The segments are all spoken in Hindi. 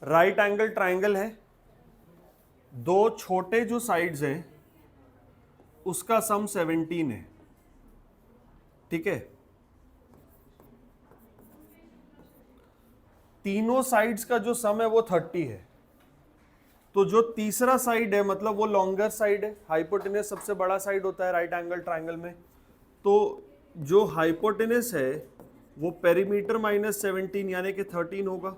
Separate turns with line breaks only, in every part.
राइट एंगल ट्राइंगल है, दो छोटे जो साइड्स हैं उसका सम 17 है, ठीक है। तीनों साइड्स का जो सम है वो 30 है। तो जो तीसरा साइड है मतलब वो लॉन्गर साइड है, हाइपोटेनस सबसे बड़ा साइड होता है राइट एंगल ट्राइंगल में। तो जो हाइपोटेनस है वो पेरीमीटर माइनस 17 यानी कि 13 होगा।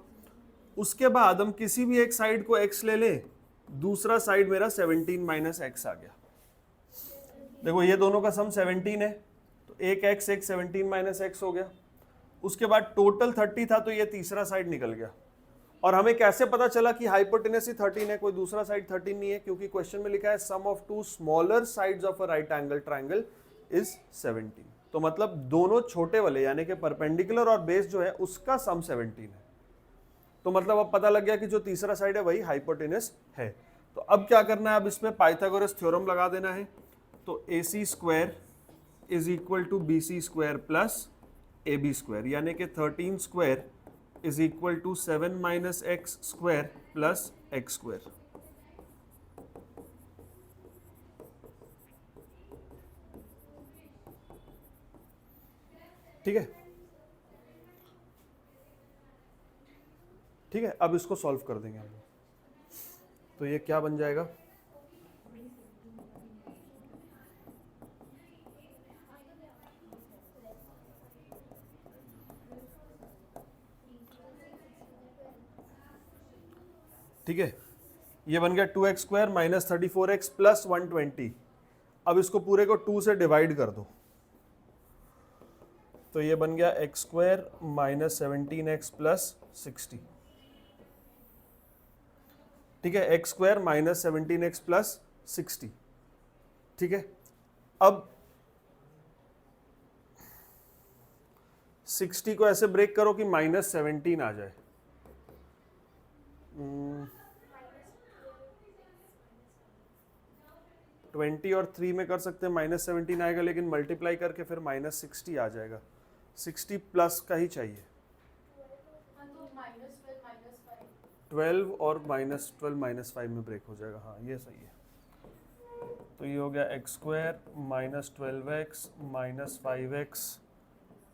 उसके बाद हम किसी भी एक साइड को x ले लें, दूसरा साइड मेरा 17 माइनस एक्स आ गया। देखो ये दोनों का सम 17 है, तो एक x एक 17 माइनस एक्स हो गया। उसके बाद टोटल 30 था, तो ये तीसरा साइड निकल गया। और हमें कैसे पता चला कि हाइपोटेनस ही 13 है, कोई दूसरा साइड 13 नहीं है? क्योंकि क्वेश्चन में लिखा है sum of two smaller sides of a right angle triangle is 17। तो मतलब दोनों छोटे वाले यानी कि परपेंडिकुलर और बेस जो है उसका सम 17 है। तो मतलब अब पता लग गया कि जो तीसरा साइड है वही हाइपोटेनस है। तो अब क्या करना है, अब इसमें पाइथागोरस थ्योरम लगा देना है। तो AC square is equal to BC square plus AB square, यानी कि 13 square is equal to 7 minus x square plus x square. ठीक है, ठीक है। अब इसको सॉल्व कर देंगे हम। तो ये क्या बन जाएगा, ठीक है, ये बन गया 2x square minus 34x plus 120। अब इसको पूरे को 2 से डिवाइड कर दो, तो ये बन गया x square minus 17x plus 60। ठीक है, x square minus 17x plus 60। ठीक है, अब 60 को ऐसे ब्रेक करो कि माइनस 17 आ जाए। 20 और 3 में कर सकते हैं, माइनस 17 आएगा, लेकिन मल्टीप्लाई करके फिर माइनस 60 आ जाएगा। 60 प्लस का ही चाहिए। 12 और माइनस 12 माइनस 5 में ब्रेक हो जाएगा। हाँ ये सही है। तो ये हो गया x square minus 12x minus 5x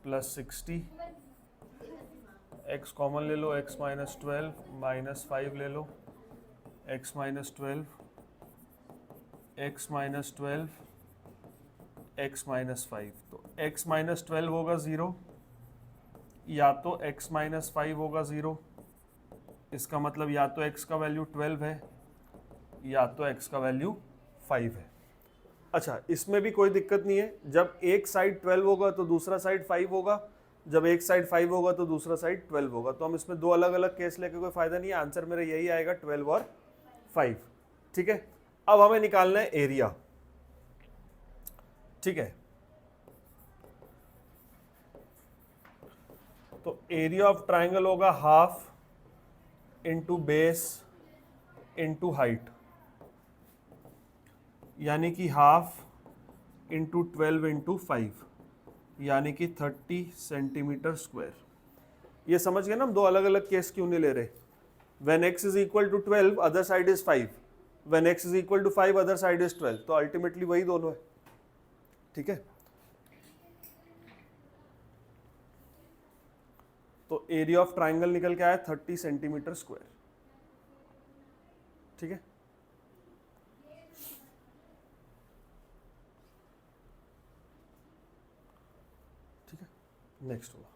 plus 60। x common ले लो, x माइनस 12 माइनस 5 ले लो, x minus 12 x minus 12 x minus 5। तो x माइनस 12 होगा 0, या तो x माइनस 5 होगा 0। इसका मतलब या तो x का वैल्यू 12 है या तो x का वैल्यू 5 है। अच्छा, इसमें भी कोई दिक्कत नहीं है, जब एक साइड 12 होगा तो दूसरा साइड 5 होगा, जब एक साइड 5 होगा तो दूसरा साइड 12 होगा। तो हम इसमें दो अलग अलग केस लेके कोई फायदा नहीं है, आंसर मेरा यही आएगा 12 और 5। ठीक है, अब हमें निकालना है एरिया। ठीक है, तो एरिया ऑफ ट्राइंगल होगा half into base into height, यानी कि हाफ इंटू 12 इंटू 5, यानी कि 30 सेंटीमीटर स्क्वायर। ये समझ गए ना हम दो अलग अलग केस क्यों नहीं ले रहे। When x is equal to 12 other side is 5, when x is equal to 5 other side is 12, तो अल्टीमेटली वही दोनों है। ठीक है, तो एरिया ऑफ ट्राइंगल निकल के आया 30 सेंटीमीटर स्क्वायर। ठीक है, ठीक है, नेक्स्ट होगा।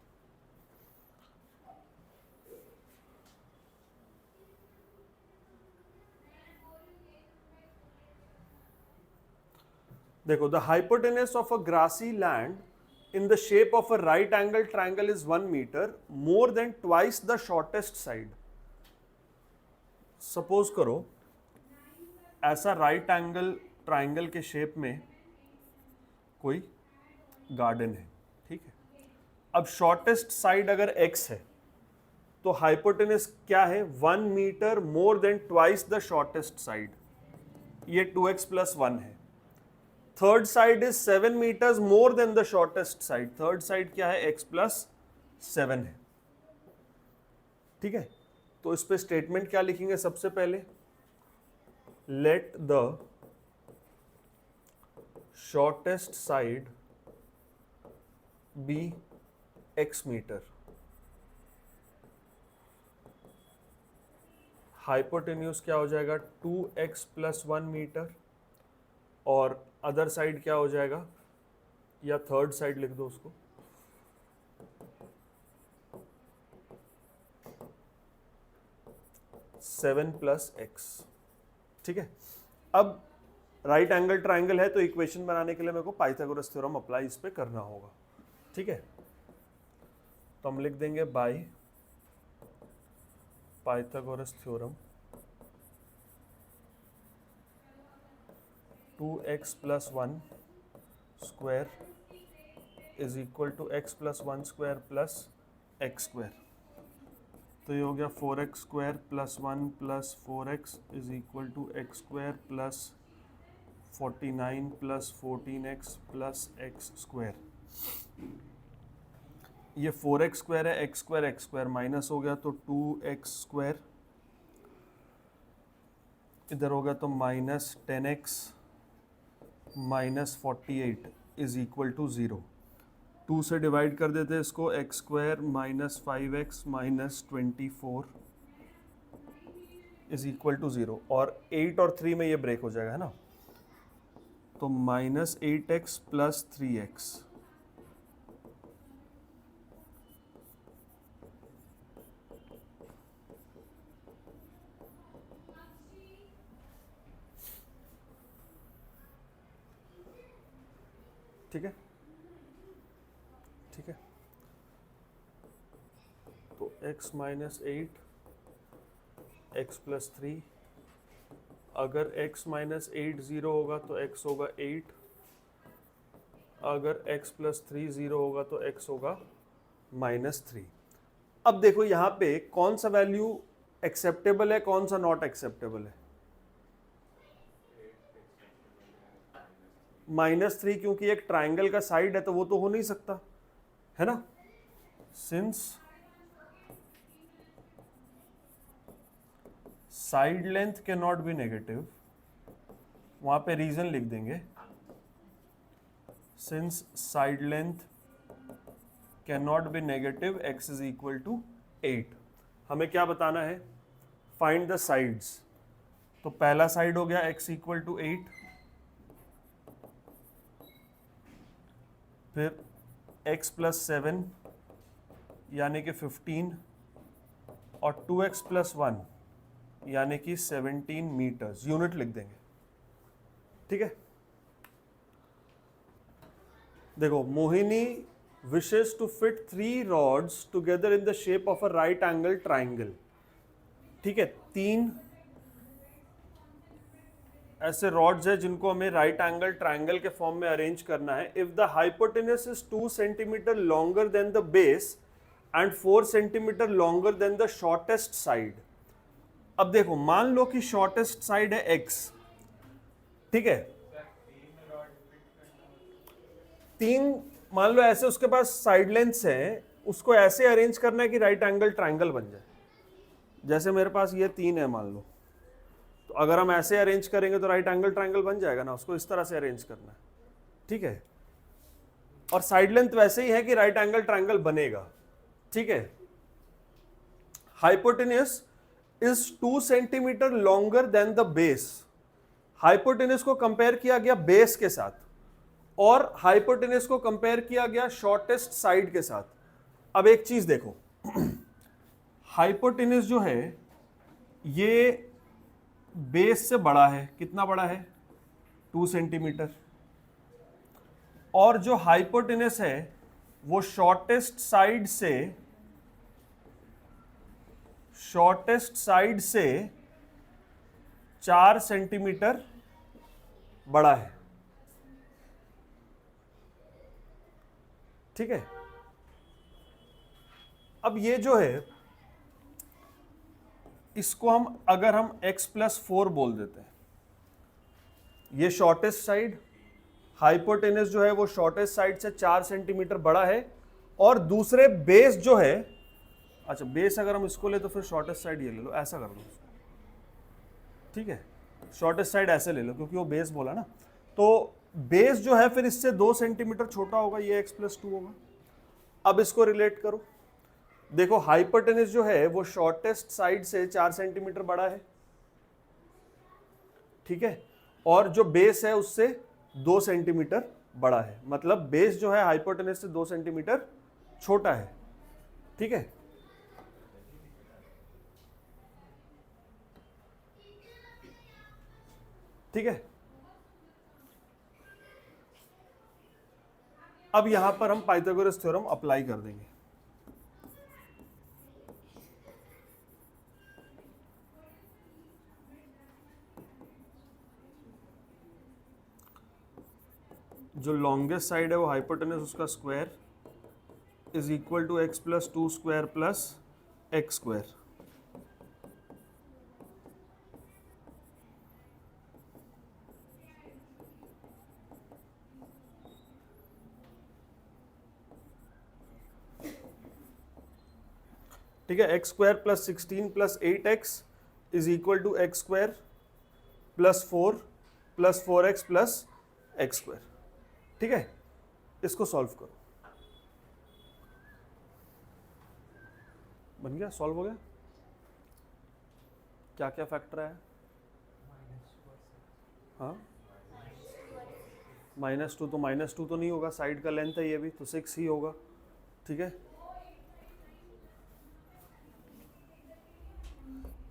देखो, the hypotenuse of a grassy land in the shape of a right angle triangle is 1 meter more than twice the shortest side. Suppose करो ऐसा राइट एंगल ट्राइंगल के शेप में कोई गार्डन है। ठीक है, अब शॉर्टेस्ट साइड अगर x है तो हाइपोटेनस क्या है, 1 metre more than twice the shortest side, ये 2x प्लस 1 है। Third side is 7 metres more than the shortest side, third side क्या है, x प्लस 7 है। ठीक है, तो इस पे स्टेटमेंट क्या लिखेंगे सबसे पहले, let the shortest side be x metre, hypotenuse क्या हो जाएगा 2x + 1 मीटर, और अदर साइड क्या हो जाएगा, या थर्ड साइड लिख दो उसको, 7 + x। ठीक है, अब राइट एंगल ट्राइंगल है तो इक्वेशन बनाने के लिए मेरे को पाइथागोरस थ्योरम अप्लाई इस पे करना होगा। ठीक है, तो हम लिख देंगे by Pythagoras theorem 2x + 1 square is equal to x + 1 square plus x square. तो ये हो गया 4x square + 1 + 4x is equal to x square plus 49 + 14x plus x square. ये 4x स्क्वायर है, x स्क्वायर माइनस हो गया तो 2x स्क्वायर, इधर होगा तो -10x - 48 इज इक्वल टू 0। 2 से डिवाइड कर देते हैं इसको, x square - 5x - 24 is equal to 0, और 8 और 3 में ये ब्रेक हो जाएगा, है ना, तो -8x + 3x। ठीक है, ठीक है, तो x - 8 x + 3, अगर x - 8 0 होगा तो x होगा 8, अगर x + 3 0 होगा तो x होगा -3। अब देखो यहाँ पे कौन सा वैल्यू एक्सेप्टेबल है, कौन सा नॉट एक्सेप्टेबल है, -3, क्योंकि एक ट्राइंगल का साइड है तो वो तो हो नहीं सकता, है ना, since side length can not be negative, वहां पे रीजन लिख देंगे, since side length can not be negative x is equal to 8। हमें क्या बताना है, फाइंड द साइड्स। तो पहला साइड हो गया x इक्वल टू 8, फिर x + 7 यानी कि 15, और 2x + 1 यानी कि 17 मीटर्स, यूनिट लिख देंगे। ठीक है, देखो, Mohini wishes to fit 3 rods together in the shape of a right angle triangle। ठीक है, 3 ऐसे रॉड्स है जिनको हमें राइट एंगल ट्राइंगल के फॉर्म में अरेंज करना है। If the hypotenuse is 2 centimetre longer than the base and 4 centimetre longer than the shortest side. अब देखो, मान लो कि शॉर्टेस्ट साइड है x, ठीक है, 3 मान लो ऐसे उसके पास साइड लेंथ्स हैं, उसको ऐसे अरेंज करना है कि राइट एंगल ट्राइंगल बन जाए। जैसे मेरे पास ये 3 है मान लो, तो अगर हम ऐसे अरेंज करेंगे तो राइट एंगल ट्राइंगल बन जाएगा ना, उसको इस तरह से अरेंज करना है। ठीक है, और साइड लेंथ वैसे ही है कि राइट एंगल ट्राइंगल बनेगा। ठीक है, hypotenuse is 2 centimetre longer than the base. Hypotenuse को कंपेयर किया गया बेस के साथ, और हाइपोटेनस को कंपेयर किया गया शॉर्टेस्ट साइड के साथ। अब एक चीज देखो, हाइपोटेनस जो है ये बेस से बड़ा है, कितना बड़ा है, 2 सेंटीमीटर, और जो हाइपोटेनस है वो शॉर्टेस्ट साइड से 4 सेंटीमीटर बड़ा है। ठीक है, अब ये जो है इसको अगर हम x + 4 बोल देते हैं, ये शॉर्टेस्ट साइड, हाइपोटेनस जो है वो शॉर्टेस्ट साइड से 4 सेंटीमीटर बड़ा है, और दूसरे बेस जो है अच्छा बेस अगर हम इसको ले तो फिर शॉर्टेस्ट साइड ये ले लो, ऐसा कर दो, ठीक है, शॉर्टेस्ट साइड ऐसे ले लो क्योंकि वो बेस बोला ना। तो बेस जो है फिर इससे 2 सेंटीमीटर छोटा होगा, ये x+2 होगा। अब इसको रिलेट करो, देखो हाइपोटेनस जो है वो शॉर्टेस्ट साइड से 4 सेंटीमीटर बड़ा है, ठीक है, और जो बेस है उससे 2 सेंटीमीटर बड़ा है, मतलब बेस जो है हाइपोटेनस से 2 सेंटीमीटर छोटा है, ठीक है। ठीक है, अब यहां पर हम पाइथागोरस थ्योरम अप्लाई कर देंगे। जो लॉन्गेस्ट साइड है वो हाइपोटेनस, उसका square is equal to x+2 square plus x square. ठीक है, x square plus 16 plus 8x is equal to x square plus 4 plus 4x plus x square. ठीक है, इसको सॉल्व करो, बन गया, सॉल्व हो गया। क्या क्या फैक्टर है? हाँ, -2 तो -2 तो नहीं होगा, साइड का लेंथ है ये भी, तो 6 ही होगा। ठीक है,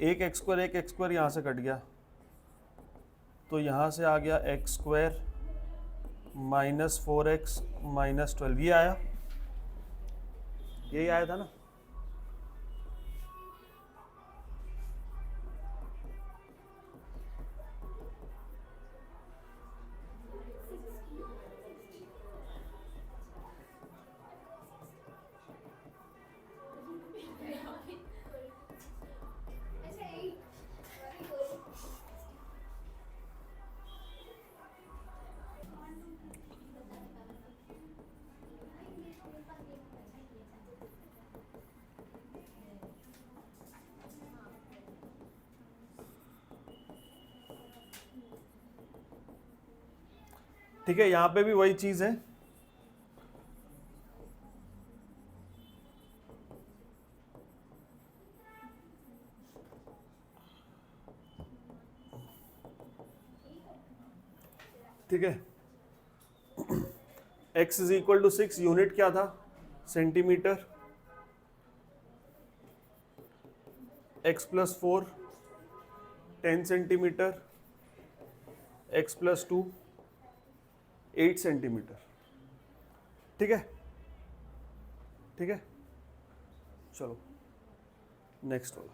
एक एक्स स्क्वायर यहाँ से कट गया, तो यहाँ से आ गया एक्स स्क्वायर -4x -12, ये आया, यही आया था ना। ठीक है, यहां पे भी वही चीज है, ठीक है। x is equal to 6, unit क्या था? Centimetre. x+4 10 centimetre, x+2 8 centimetre. ठीक है, ठीक है, चलो नेक्स्ट वाला।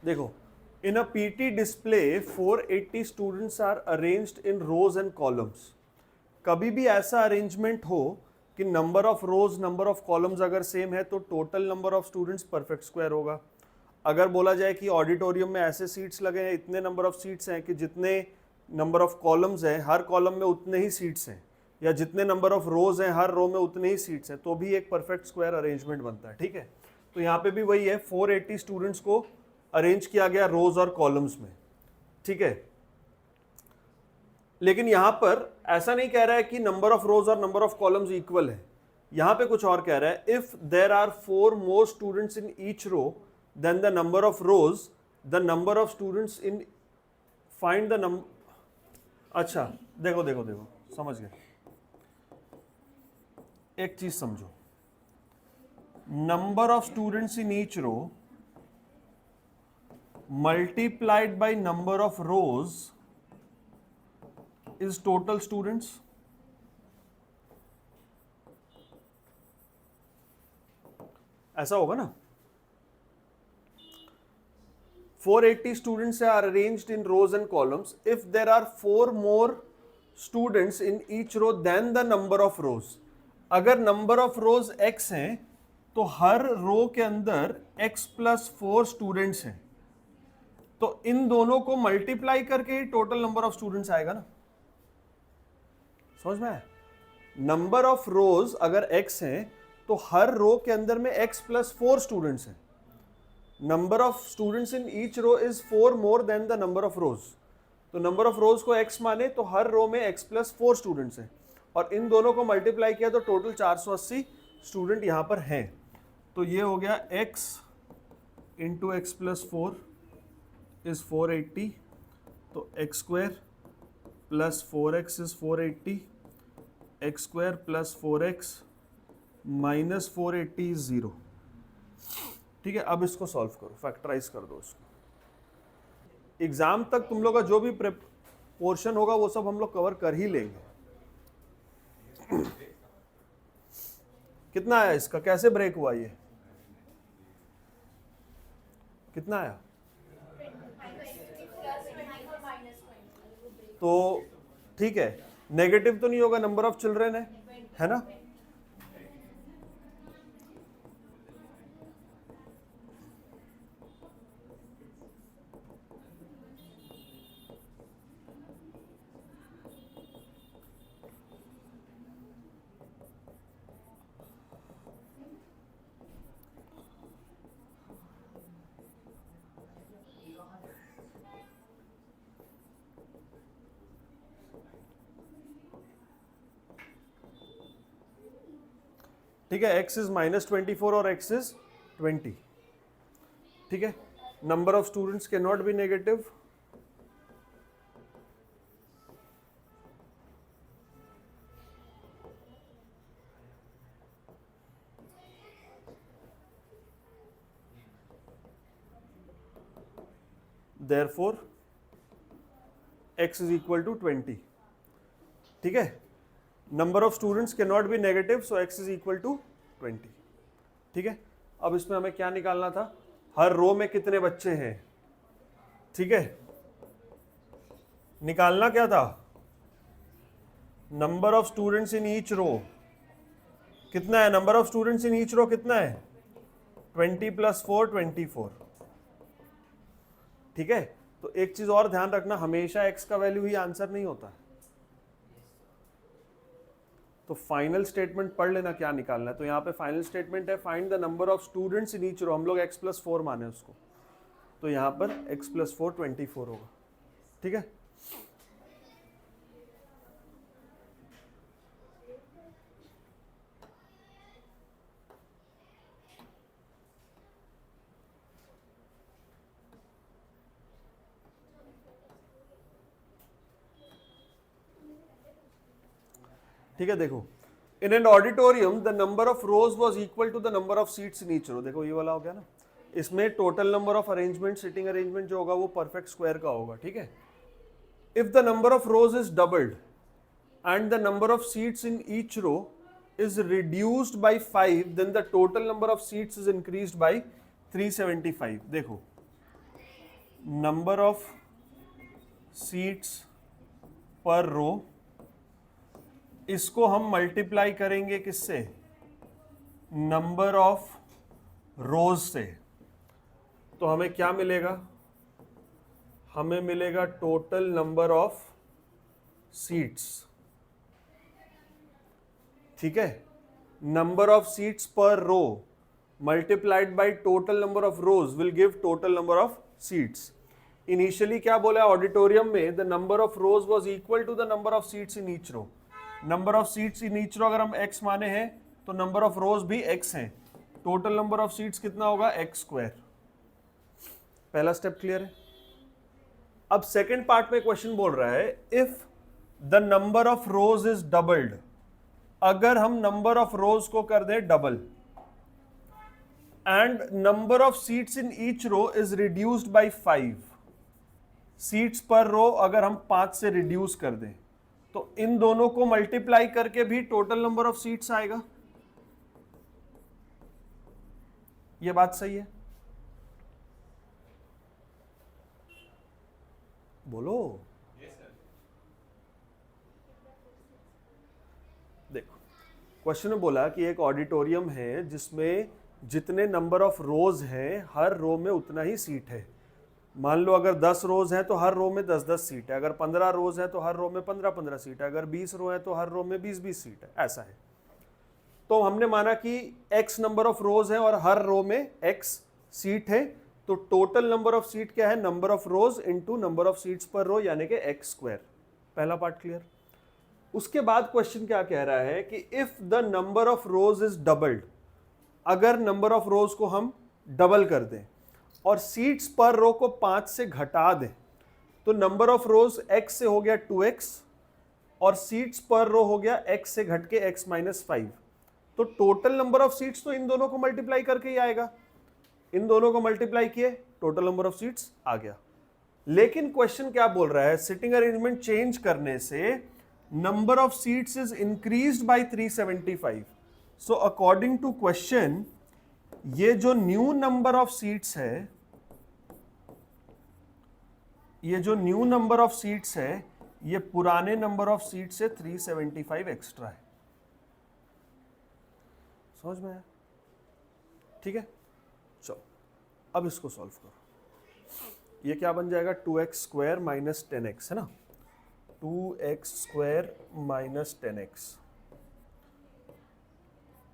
देखो, in a PT display 480 students are arranged in rows and columns. कभी भी ऐसा अरेंजमेंट हो कि number of rows number of columns अगर सेम है तो total number of students perfect square होगा। अगर बोला जाए कि ऑडिटोरियम में ऐसे सीट्स लगे हैं, इतने नंबर ऑफ सीट्स हैं कि जितने नंबर ऑफ कॉलम्स हैं हर कॉलम में उतने ही सीट्स हैं, या जितने नंबर ऑफ रोज हैं हर रो में उतने ही सीट्स हैं, तो भी एक परफेक्ट स्क्वायर अरेंजमेंट बनता है। ठीक है, तो यहाँ पे भी वही है, 480 स्टूडेंट्स को अरेंज किया गया रोज और कॉलम्स में। ठीक है, लेकिन यहां पर ऐसा नहीं कह रहा है कि नंबर ऑफ रोज और नंबर ऑफ कॉलम्स इक्वल है, यहां पे कुछ और कह रहा है, if there are 4 more students in each row than the number of rows the number of students in find the number. अच्छा देखो देखो देखो, समझ गए, एक चीज समझो, number of students in each row multiplied by number of rows is total students। ऐसा होगा ना, 480 students are arranged in rows and columns. If there are 4 more students in each row than the number of rows. अगर नंबर ऑफ रोज x हैं तो हर रो के अंदर x+4 स्टूडेंट्स हैं, तो इन दोनों को मल्टीप्लाई करके ही टोटल नंबर ऑफ स्टूडेंट्स आएगा ना। समझ में आया? नंबर ऑफ रोज अगर x हैं तो हर रो के अंदर में x+4 स्टूडेंट्स हैं। Number of students in each row is 4 more than the number of rows. तो नंबर ऑफ रोज को x माने तो हर रो में x+4 स्टूडेंट्स हैं, और इन दोनों को मल्टीप्लाई किया तो टोटल 480 स्टूडेंट यहां पर हैं। तो ये हो गया x इंटू x+4 इज 480, तो x square plus 4x is 480, x square plus 4x minus 480 is 0। ठीक है, अब इसको सॉल्व करो, फैक्टराइज कर दो इसको। एग्जाम तक तुम लोग का जो भी पोर्शन होगा वो सब हम लोग कवर कर ही लेंगे। कितना आया इसका, कैसे ब्रेक हुआ ये, कितना आया? तो ठीक है, नेगेटिव तो नहीं होगा, नंबर ऑफ चिल्ड्रन है ना। ठीक है, x इज -24 और x इज 20। ठीक है, number of students can not be negative, therefore x is equal to 20। ठीक है, number of students can not be negative, so x is equal to 20। ठीक है, अब इसमें हमें क्या निकालना था, हर रो में कितने बच्चे हैं। ठीक है, निकालना क्या था, number of students in each row कितना है, number of students in each row कितना है, 20 + 4 24। ठीक है, तो एक चीज और ध्यान रखना, हमेशा x का वैल्यू ही आंसर नहीं होता। तो फाइनल स्टेटमेंट पढ़ लेना क्या निकालना है। तो यहाँ पे फाइनल स्टेटमेंट है, find the number of students in each row, हम लोग x+4 माने उसको, तो यहाँ पर x+4 24 होगा। ठीक है, ठीक है। देखो, in an auditorium the number of rows was equal to the number of seats in each row. देखो ये वाला हो गया ना, इसमें total number of arrangement, sitting arrangement जो होगा वो परफेक्ट स्क्वायर का होगा। ठीक है, if the number of rows is doubled and the number of seats in each row is reduced by 5, then the total number of seats is increased by 375। देखो, number of seats per row, इसको हम मल्टीप्लाई करेंगे किससे, नंबर ऑफ रोज से, तो हमें क्या मिलेगा, हमें मिलेगा टोटल नंबर ऑफ सीट्स। ठीक है, नंबर ऑफ सीट्स पर row multiplied by total number of rows will give total number of seats. Initially क्या बोला ऑडिटोरियम में, the number of rows was equal to the number of seats in each row. Number of seats in each row अगर हम x माने हैं तो नंबर ऑफ रोज भी x हैं, टोटल नंबर ऑफ सीट्स कितना होगा, x स्क्वायर। पहला स्टेप क्लियर है। अब सेकेंड पार्ट में क्वेश्चन बोल रहा है, if the number of rows is doubled, अगर हम नंबर ऑफ रोज को कर दें double, and number of seats in each row is reduced by 5, seats पर रो अगर हम 5 से रिड्यूस कर दें तो इन दोनों को मल्टीप्लाई करके भी टोटल नंबर ऑफ सीट्स आएगा। यह बात सही है, बोलो। क्वेश्चन में बोला कि एक ऑडिटोरियम है जिसमें जितने नंबर ऑफ रोज हैं हर रो में उतना ही सीट है। मान लो अगर 10 रोज हैं तो हर रो में 10-10 सीट है, अगर 15 रोज है तो हर रो में 15-15 सीट है, अगर 20 रो है तो हर रो में 20-20 सीट है, ऐसा है। तो हमने माना कि x नंबर ऑफ रोज है और हर रो में x सीट है, तो टोटल नंबर ऑफ सीट क्या है, number of rose into number of seats पर रो, यानी कि x स्क्वायर। पहला पार्ट क्लियर। उसके बाद क्वेश्चन क्या कह रहा है कि if the number of rows is doubled, अगर नंबर ऑफ रोज को हम डबल कर दें और सीट्स पर रो को 5 से घटा दें, तो नंबर ऑफ रोज x से हो गया 2x और सीट्स पर रो हो गया x से घट के x माइनस 5। तो टोटल नंबर ऑफ सीट्स तो इन दोनों को मल्टीप्लाई करके ही आएगा, इन दोनों को मल्टीप्लाई किए टोटल नंबर ऑफ सीट्स आ गया। लेकिन क्वेश्चन क्या बोल रहा है, सिटिंग अरेंजमेंट चेंज करने से number of seats is increased by 375। So according to question ये जो न्यू नंबर ऑफ सीट्स है, ये जो न्यू नंबर ऑफ सीट्स है ये पुराने नंबर ऑफ सीट से 375 एक्स्ट्रा है। समझ में आया? ठीक है, चलो अब इसको सॉल्व करो। ये क्या बन जाएगा, 2x स्क्वायर माइनस 10x है ना, 2x स्क्वायर माइनस 10x,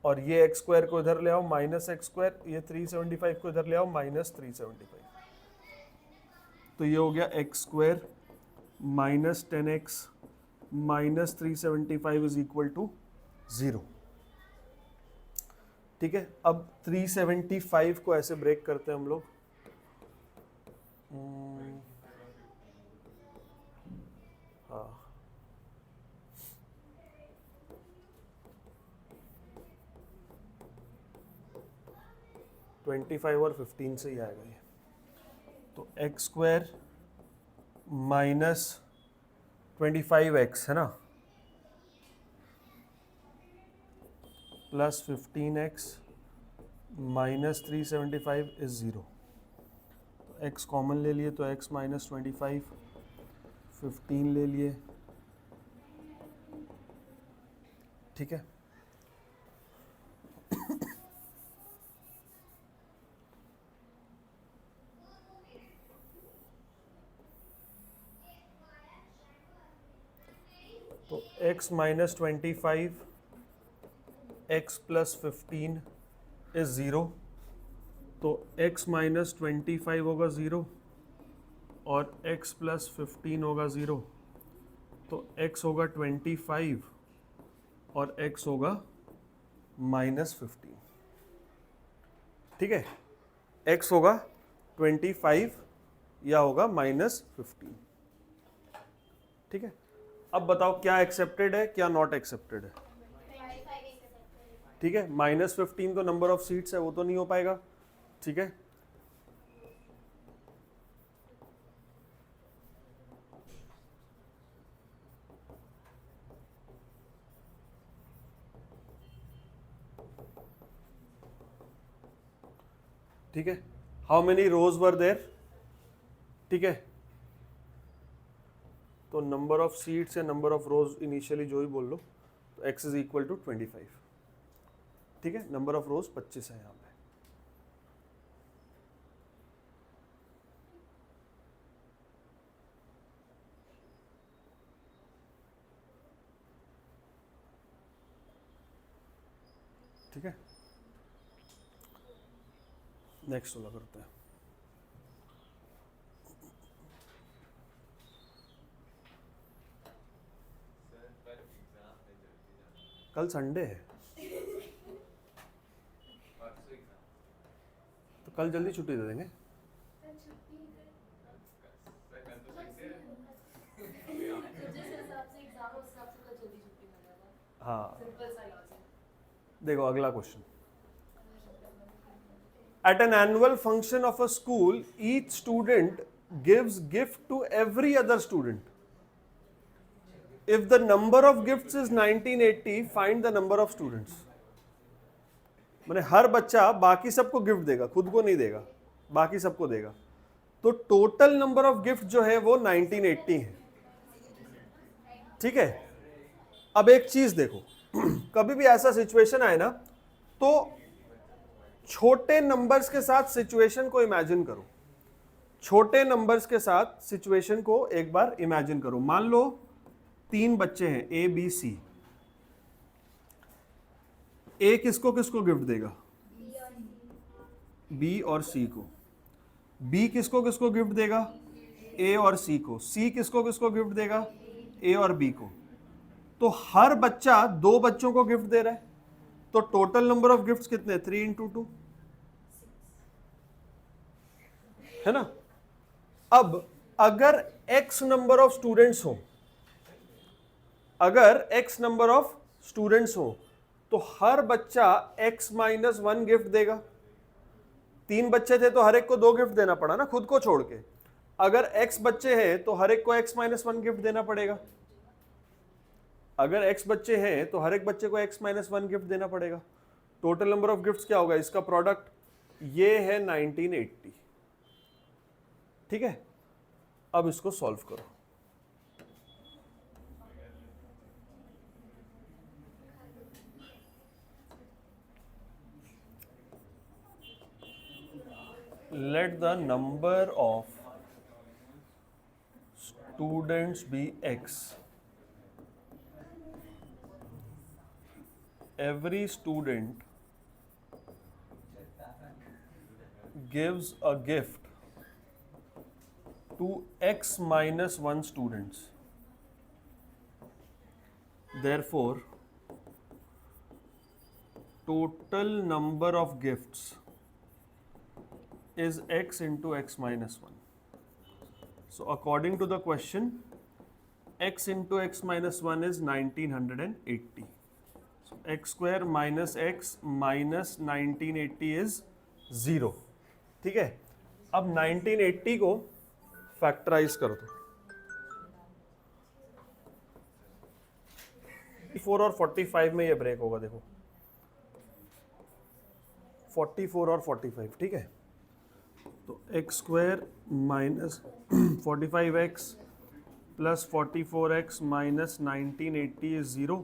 और ये x स्क्वायर को इधर ले आओ माइनस x स्क्वायर, ये 375 को इधर ले आओ माइनस 375, तो ये हो गया x square minus 10x minus 375 is equal to 0। ठीक है, अब 375 को ऐसे ब्रेक करते हैं हम लोग, हाँ 25 और 15 से ही आएगा ये, तो एक्स स्क्वायर माइनस 25x है ना प्लस 15x माइनस 375 इज 0। तो x कॉमन ले लिए तो x माइनस 25, 15 ले लिए। ठीक है, तो x minus 25 x plus 15 is 0, तो x माइनस 25 होगा 0 और x प्लस 15 होगा 0, तो x होगा 25 और x होगा माइनस 15। ठीक है, x होगा 25 या होगा माइनस 15। ठीक है, अब बताओ क्या एक्सेप्टेड है क्या नॉट एक्सेप्टेड है। ठीक है, माइनस 15 तो नंबर ऑफ सीट्स है, वो तो नहीं हो पाएगा। ठीक है, ठीक है, how many rows were there. ठीक है, तो नंबर ऑफ सीट्स या नंबर ऑफ रोज इनिशियली जो ही बोल लो, तो x इज इक्वल टू 25। ठीक है, नंबर ऑफ रोज 25 है यहाँ पे। ठीक है, नेक्स्ट वाला करते हैं। कल संडे है तो कल जल्दी छुट्टी दे देंगे। हाँ, देखो अगला question. At an annual function of a school each student gives gift to every other student. If the number of gifts is 1980, find the number of students। माने हर बच्चा बाकी सबको गिफ्ट देगा, खुद को नहीं देगा, बाकी सबको देगा, तो टोटल नंबर ऑफ गिफ्ट जो है वो 1980 है। ठीक है, अब एक चीज देखो, कभी भी ऐसा सिचुएशन आए ना, तो छोटे नंबर्स के साथ सिचुएशन को इमेजिन करो, छोटे नंबर्स के साथ सिचुएशन को एक बार इमेजिन करो। मान लो 3 बच्चे हैं, ए बी सी। ए किसको किसको गिफ्ट देगा? बी और सी को। बी किसको किसको गिफ्ट देगा? ए और सी को। सी किसको किसको गिफ्ट देगा? ए और बी को। तो हर बच्चा 2 बच्चों को गिफ्ट दे रहा है, तो टोटल नंबर ऑफ गिफ्ट्स कितने? 3 इंटू 2 है ना। अब अगर x नंबर ऑफ स्टूडेंट्स हो, अगर x नंबर ऑफ स्टूडेंट्स हो, तो हर बच्चा x माइनस 1 गिफ्ट देगा। 3 बच्चे थे तो हर एक को 2 गिफ्ट देना पड़ा ना, खुद को छोड़ के। अगर x बच्चे हैं तो हर एक को x माइनस 1 गिफ्ट देना पड़ेगा। अगर x बच्चे हैं तो हर एक बच्चे को x माइनस 1 गिफ्ट देना पड़ेगा। टोटल नंबर ऑफ गिफ्ट्स क्या होगा? इसका प्रोडक्ट ये है 1980। ठीक है, अब इसको सॉल्व करो। Let the number of students be x. Every student gives a gift to x minus 1 students. Therefore, total number of gifts is x into x minus 1. So according to the question, x into x minus 1 is 1980. So x square minus x minus 1980 is 0. ठीक है, अब 1980 को फैक्टराइज कर दो। 4 और 45 में ये ब्रेक होगा, देखो 44 और 45। ठीक है, तो x square minus 45x plus 44x minus 1980 is 0।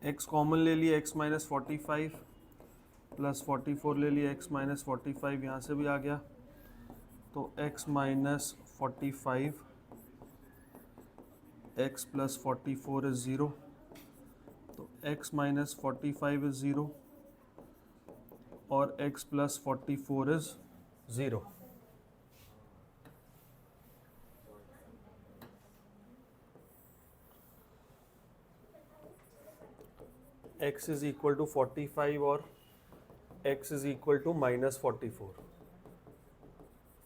x common ले लिए, x माइनस 45 प्लस 44 ले लिए, x माइनस 45 यहाँ से भी आ गया, तो x minus 45 x plus 44 is 0, तो x माइनस 45 इज 0 और x plus 44 is 0। x is equal to 45 और x is equal to minus 44।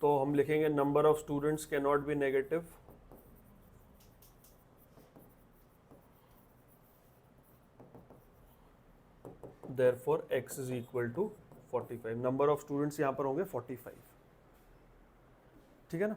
तो हम लिखेंगे number of students can not be negative, therefore x is equal to 45। Number of students यहाँ पर होंगे 45। ठीक है ना।